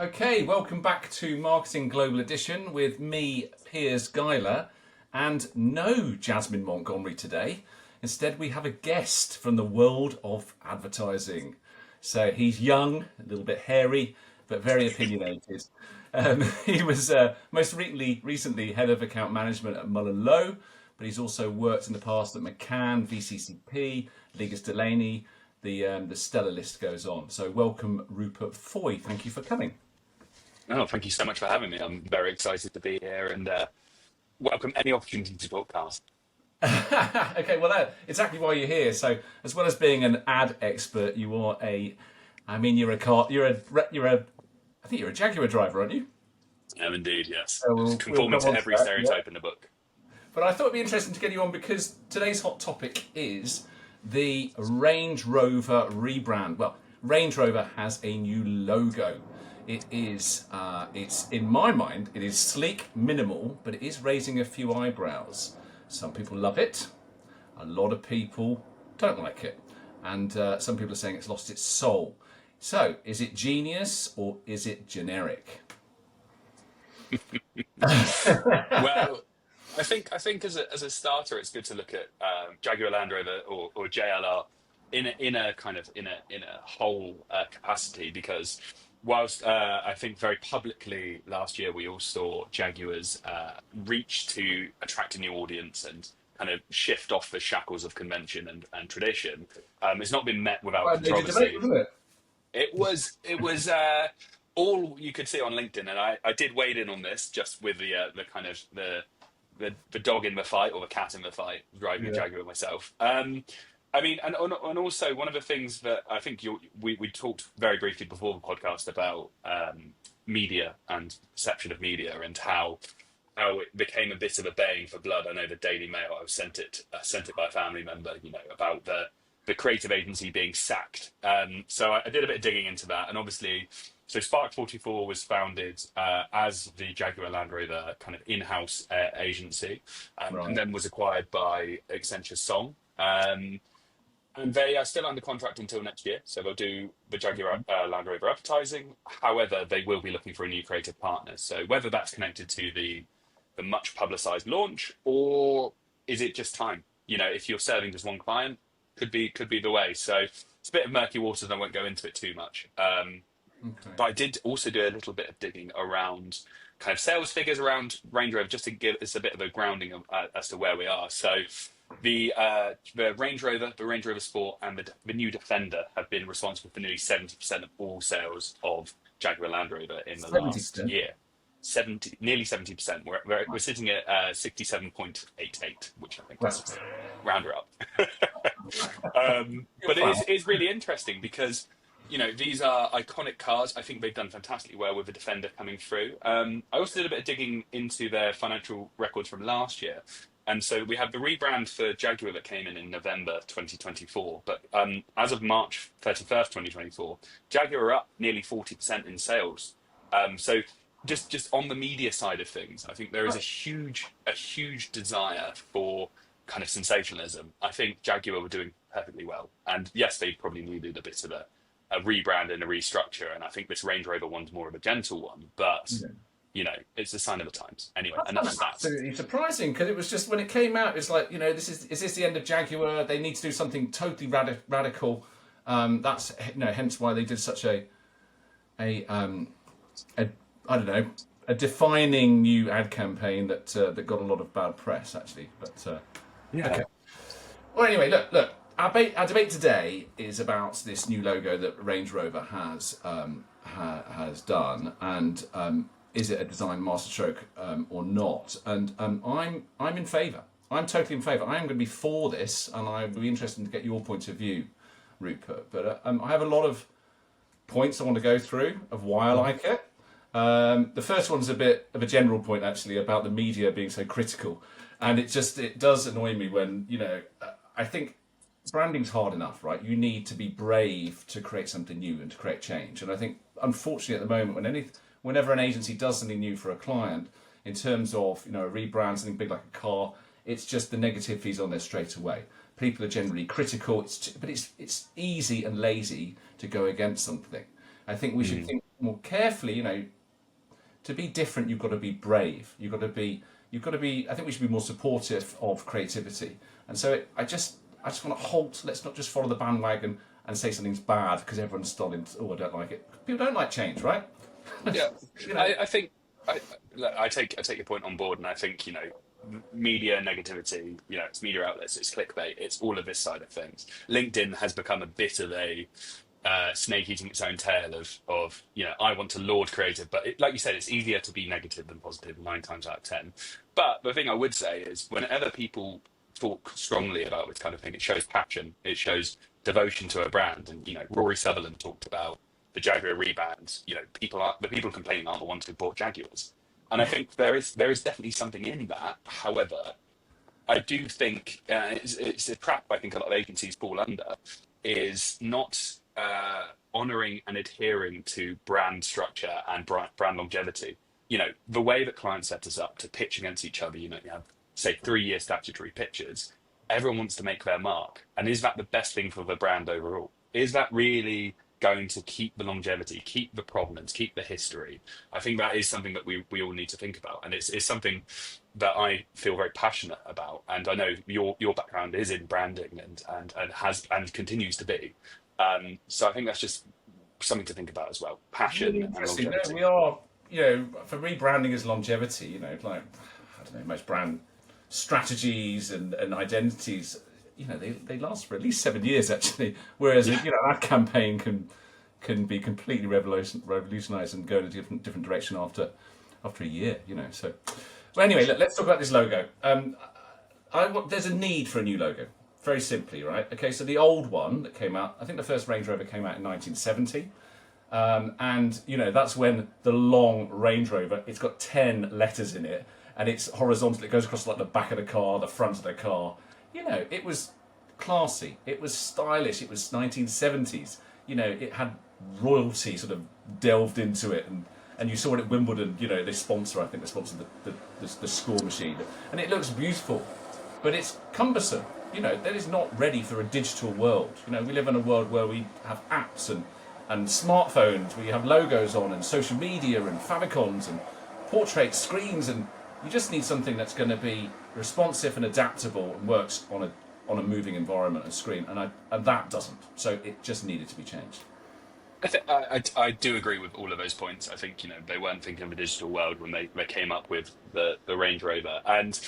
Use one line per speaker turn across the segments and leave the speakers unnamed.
Okay, welcome back to Marketing Global Edition with me, Piers Geiler, and no Jasmine Montgomery today. Instead, we have a guest from the world of advertising. So he's young, a little bit hairy, but very opinionated. He was most recently head of account management at Mullen Lowe, but he's also worked in the past at McCann, VCCP, Leagas Delany. The stellar list goes on. So welcome, Rupert Foy. Thank you for coming.
Oh, thank you so much for having me. I'm very excited to be here and welcome any opportunity to podcast.
Okay, well, that's exactly why you're here. So, as well as being an ad expert, you are I think you're a Jaguar driver, aren't you?
I am indeed, yes.
So
Conforming to every stereotype in the book.
But I thought it'd be interesting to get you on because today's hot topic is the Range Rover rebrand. Well, Range Rover has a new logo. It is, it's in my mind, it is sleek, minimal, but it is raising a few eyebrows. Some people love it, a lot of people don't like it, and some people are saying it's lost its soul. So, is it genius or is it generic?
Well, I think as a starter, it's good to look at Jaguar Land Rover or JLR in a whole capacity, because whilst I think very publicly last year we all saw Jaguar's reach to attract a new audience and kind of shift off the shackles of convention and tradition, it's not been met without controversy.
Debate, wasn't it?
It was all you could see on LinkedIn, and I did wade in on this just with the dog in the fight, or the cat in the fight, driving a Jaguar myself. I mean, and also one of the things that I think we talked very briefly before the podcast about media and perception of media, and how it became a bit of a baying for blood. I know the Daily Mail, I was sent it by a family member, about the creative agency being sacked. So I did a bit of digging into that, and obviously, so Spark 44 was founded as the Jaguar Land Rover kind of in-house agency, and then was acquired by Accenture Song. And they are still under contract until next year, so they'll do the Jaguar Land Rover advertising. However, they will be looking for a new creative partner. So whether that's connected to the much publicised launch, or is it just time? If you're serving just one client, could be the way. So it's a bit of murky waters. I won't go into it too much. But I did also do a little bit of digging around kind of sales figures around Range Rover, just to give us a bit of a grounding as to where we are. So the Range Rover, the Range Rover Sport, and the new Defender have been responsible for nearly 70% of all sales of Jaguar Land Rover in the last year. Nearly 70%. We're sitting at 67.88, which I think is round her up. But it is really interesting because these are iconic cars. I think they've done fantastically well with the Defender coming through. I also did a bit of digging into their financial records from last year. And so we have the rebrand for Jaguar that came in November 2024. But as of March 31st, 2024, Jaguar are up nearly 40% in sales. So just on the media side of things, I think there is a huge desire for kind of sensationalism. I think Jaguar were doing perfectly well. And yes, they probably needed a bit of a rebrand and a restructure. And I think this Range Rover one's more of a gentle one. But... it's a sign of the times. Anyway, and that's
absolutely surprising, because it was just when it came out, it's like, is this the end of Jaguar? They need to do something totally radical. That's hence why they did such a defining new ad campaign that got a lot of bad press, actually. But okay. Well, anyway, look. Our debate today is about this new logo that Range Rover has done, and is it a design masterstroke or not? And I'm in favour. I'm totally in favour. I am going to be for this, and I'd be interested to get your point of view, Rupert. But I have a lot of points I want to go through of why I like it. The first one's a bit of a general point, actually, about the media being so critical, and it does annoy me when I think branding's hard enough, right? You need to be brave to create something new and to create change. And I think, unfortunately, at the moment, whenever an agency does something new for a client, in terms of a rebrand, something big like a car, it's just the negativity's on there straight away. People are generally critical, but it's easy and lazy to go against something. I think we should think more carefully. To be different, you've got to be brave. You've got to be. I think we should be more supportive of creativity. And so I just want to halt. Let's not just follow the bandwagon and say something's bad because everyone's starting. Oh, I don't like it. People don't like change, right?
Yeah, I think I take your point on board, and I think media negativity. It's media outlets, it's clickbait, it's all of this side of things. LinkedIn has become a bit of a snake eating its own tail of I want to laud creative, but like you said, it's easier to be negative than positive 9 times out of 10. But the thing I would say is whenever people talk strongly about this kind of thing, it shows passion, it shows devotion to a brand. And Rory Sutherland talked about the Jaguar rebrand. The people complaining aren't the ones who bought Jaguars, and I think there is definitely something in that. However, I do think it's a trap I think a lot of agencies fall under, is not honouring and adhering to brand structure and brand longevity. The way that clients set us up to pitch against each other, you have, say, 3-year statutory pitches. Everyone wants to make their mark. And is that the best thing for the brand overall? Is that really going to keep the longevity, keep the provenance, keep the history? I think that is something that we all need to think about. And it's something that I feel very passionate about. And I know your background is in branding and continues to be. So I think that's just something to think about as well. Passion and longevity.
We are, for rebranding is longevity, like, I don't know, most brand strategies and identities, they last for at least 7 years actually. Whereas, that campaign can be completely revolutionised and go in a different direction after a year, So, well, anyway, let's talk about this logo. There's a need for a new logo. Very simply, right? Okay, so the old one that came out, I think the first Range Rover came out in 1970. And, that's when the long Range Rover, it's got 10 letters in it, and it's horizontal. It goes across like the back of the car, the front of the car. It was classy. It was stylish. It was 1970s. It had royalty sort of delved into it. And you saw it at Wimbledon, I think they sponsored the score machine. And it looks beautiful, but it's cumbersome. That is not ready for a digital world. We live in a world where we have apps and smartphones, where you have logos on, and social media and favicons and portrait screens, and you just need something that's going to be responsive and adaptable and works on a moving environment and screen, and that doesn't. So it just needed to be changed.
I do agree with all of those points. I think they weren't thinking of a digital world when they came up with the Range Rover, and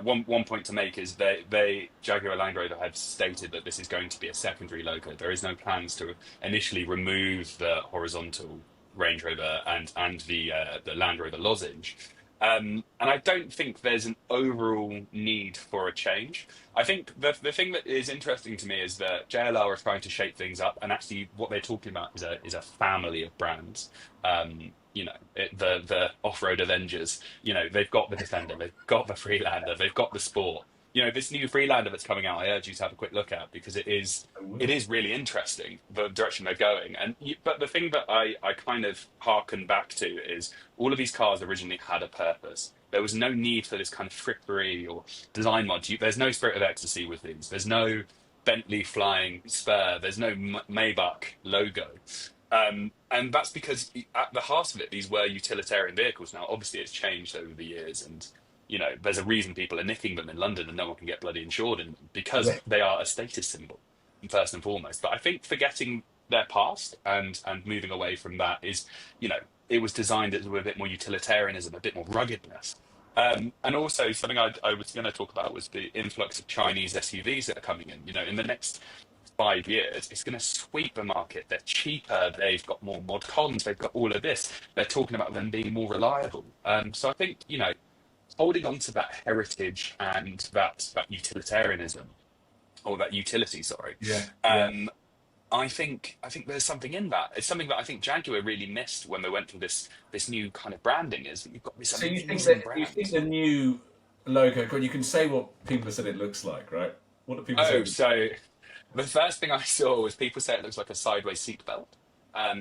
one point to make is they Jaguar Land Rover have stated that this is going to be a secondary logo. There is no plans to initially remove the horizontal Range Rover and the Land Rover lozenge. And I don't think there's an overall need for a change. I think the thing that is interesting to me is that JLR are trying to shape things up, and actually what they're talking about is a family of brands. The off-road Avengers. They've got the Defender, they've got the Freelander, they've got the Sport. This new Freelander that's coming out, I urge you to have a quick look at, because it is really interesting, the direction they're going. But the thing that I kind of harken back to is all of these cars originally had a purpose. There was no need for this kind of frippery or design mod. There's no Spirit of Ecstasy with these. There's no Bentley flying spur. There's no Maybach logo. And that's because at the heart of it, these were utilitarian vehicles. Now, obviously, it's changed over the years, and there's a reason people are nicking them in London and no one can get bloody insured in them, because they are a status symbol, first and foremost. But I think forgetting their past and moving away from that is, it was designed with a bit more utilitarianism, a bit more ruggedness. And also something I was going to talk about was the influx of Chinese SUVs that are coming in. In the next 5 years, it's going to sweep the market. They're cheaper, they've got more mod cons, they've got all of this. They're talking about them being more reliable. So I think, holding on to that heritage and that utilitarianism, or that utility, I think there's something in that. It's something that I think Jaguar really missed when they went through this new kind of branding. Is that you've got this amazing brand.
You think the new logo? You can say what people have said it looks like, right? What do people say?
So the first thing I saw was people say it looks like a sideways seatbelt.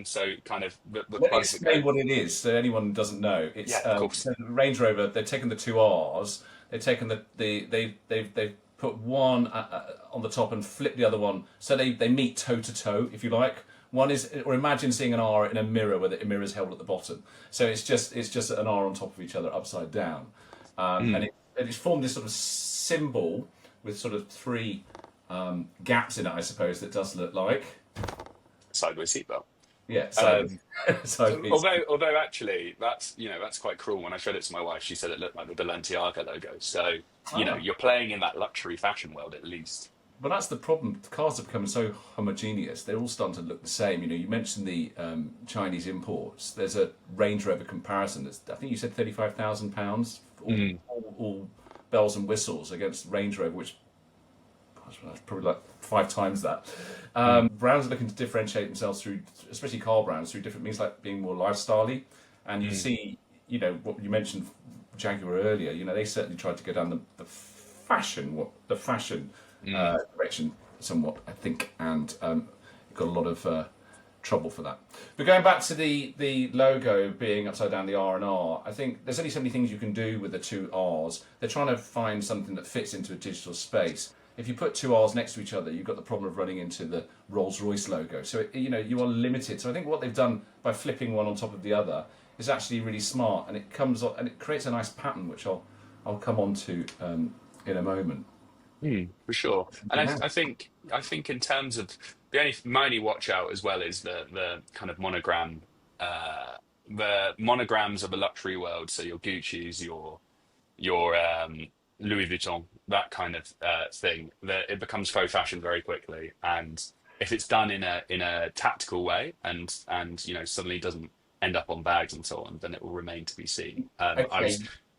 So kind of the
Let's explain what it is, so anyone doesn't know. It's so Range Rover. They've taken the two R's. They've taken they've put one on the top and flipped the other one, so they meet toe to toe, if you like. One is, or imagine seeing an R in a mirror where the mirror is held at the bottom. So it's just an R on top of each other, upside down, and it's formed this sort of symbol with sort of three gaps in it, I suppose. That does look like
sideways seatbelt.
Yeah.
Although actually, that's quite cruel. When I showed it to my wife, she said it looked like the Balenciaga logo. So you're playing in that luxury fashion world at least.
But that's the problem. The cars have become so homogeneous; they're all starting to look the same. You mentioned the Chinese imports. There's a Range Rover comparison. I think you said £35,000, all bells and whistles, against Range Rover, which that's probably like 5 times that. Brands are looking to differentiate themselves through, especially car brands, through different means, like being more lifestyle-y. And you see, what you mentioned, Jaguar earlier. They certainly tried to go down the fashion direction somewhat, I think, and got a lot of trouble for that. But going back to the logo being upside down, the R and R, I think there's only so many things you can do with the two R's. They're trying to find something that fits into a digital space. If you put two R's next to each other, you've got the problem of running into the Rolls-Royce logo. So you are limited. So I think what they've done by flipping one on top of the other is actually really smart, and it creates a nice pattern, which I'll come on to in a moment.
For sure. And I think in terms of my only watch out as well is the kind of monogram, the monograms of the luxury world. So your Gucci's, your Louis Vuitton, that kind of thing. That it becomes faux fashion very quickly, and if it's done in a tactical way and suddenly doesn't end up on bags and so on, then it will remain to be seen.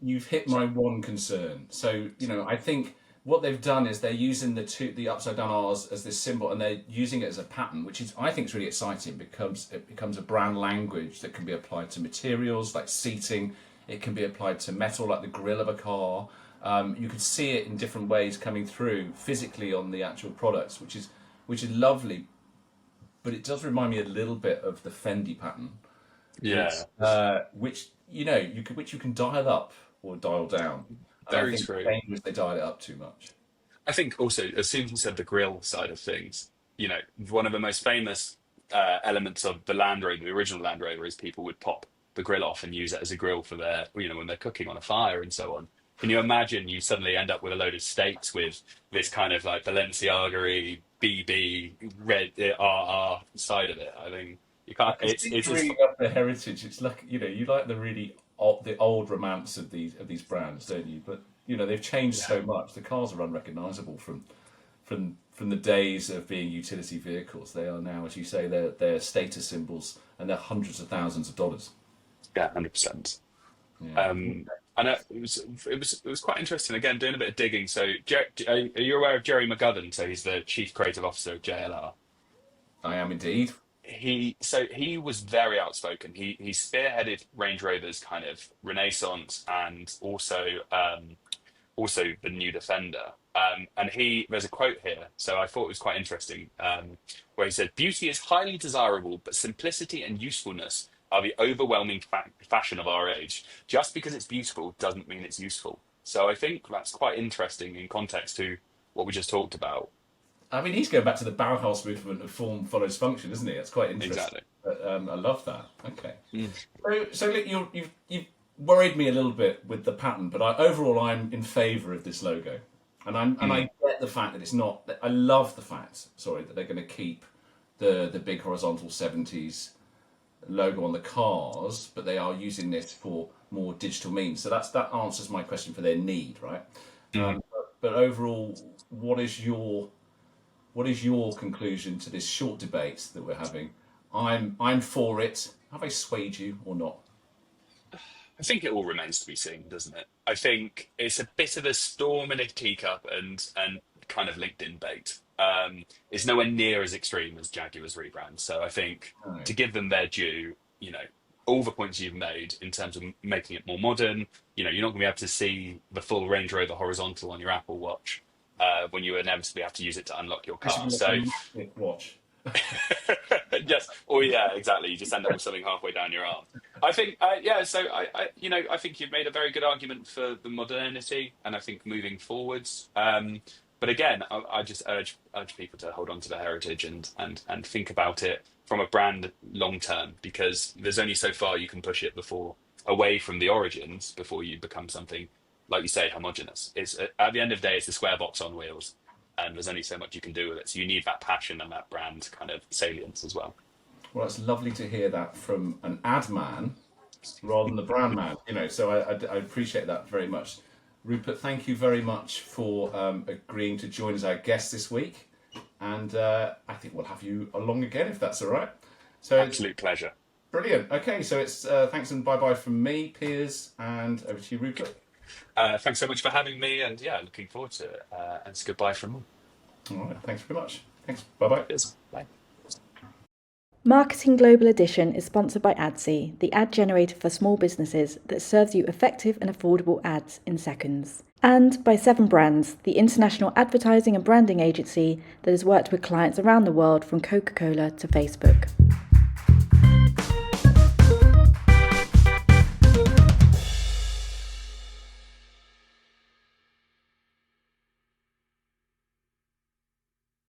You've hit my one concern. So I think what they've done is they're using the upside down R's as this symbol, and they're using it as a pattern, which I think is really exciting, because it becomes a brand language that can be applied to materials like seating. It can be applied to metal, like the grille of a car. You can see it in different ways coming through physically on the actual products, which is lovely. But it does remind me a little bit of the Fendi pattern.
Yeah.
Which you can dial up or dial down.
Very true.
They dial it up too much.
I think also, as soon as you said the grille side of things, one of the most famous elements of the Land Rover, the original Land Rover, is people would pop the grille off and use it as a grill for their, when they're cooking on a fire and so on. Can you imagine you suddenly end up with a load of steaks with this kind of like Balenciaga-y, BB, red RR side of it? I think you can't. It's
really up the heritage. It's like you like the old romance of these brands, don't you? But they've changed so much. The cars are unrecognisable from the days of being utility vehicles. They are now, as you say, they're status symbols, and they're hundreds of thousands of dollars.
Yeah, 100%. And it was quite interesting. Again, doing a bit of digging. So, are you aware of Jerry McGovern? So he's the chief creative officer of JLR.
I am indeed.
He was very outspoken. He spearheaded Range Rover's kind of renaissance, and also the new Defender. And there's a quote here, so I thought it was quite interesting, where he said, "Beauty is highly desirable, but simplicity and usefulness are the overwhelming fashion of our age. Just because it's beautiful doesn't mean it's useful." So I think that's quite interesting in context to what we just talked about.
I mean, he's going back to the Bauhaus movement of form follows function, isn't he? That's quite interesting.
Exactly.
I love that. Okay. So look, you've worried me a little bit with the pattern, but overall I'm in favour of this logo, and I get the fact that it's not. I love the fact, that they're going to keep the big horizontal 70s logo on the cars, but they are using this for more digital means. So that answers my question for their need, right? But overall, what is your conclusion to this short debate that we're having? I'm for it. Have I swayed you or not?
I think it all remains to be seen, doesn't it? I think it's a bit of a storm in a teacup and kind of LinkedIn bait. It's nowhere near as extreme as Jaguar's rebrand. So I think to give them their due, all the points you've made in terms of making it more modern, you're not going to be able to see the full Range Rover horizontal on your Apple Watch when you inevitably have to use it to unlock your car. So
watch.
Yes. Oh, yeah, exactly. You just end up with something halfway down your arm. I think, So I think you've made a very good argument for the modernity, and I think moving forwards. But But again, I just urge people to hold on to their heritage and think about it from a brand long term, because there's only so far you can push it away from the origins before you become something, like you say, homogenous. It's at the end of the day, it's the square box on wheels, and there's only so much you can do with it. So you need that passion and that brand kind of salience as well.
Well, it's lovely to hear that from an ad man rather than the brand man. So I appreciate that very much. Rupert, thank you very much for agreeing to join as our guest this week, and I think we'll have you along again if that's all right. So
absolute pleasure.
Brilliant. Okay, so it's thanks and bye-bye from me, Piers, and over to you, Rupert.
Thanks so much for having me, and looking forward to it. And it's goodbye from me.
All right, thanks very much. Thanks. Bye-bye.
Cheers. Bye.
Marketing Global Edition is sponsored by 𝐕𝐢𝐿𝐴𝐷𝐶, the ad generator for small businesses that serves you effective and affordable ads in seconds. And by 7 Brands, the international advertising and branding agency that has worked with clients around the world from Coca-Cola to Facebook.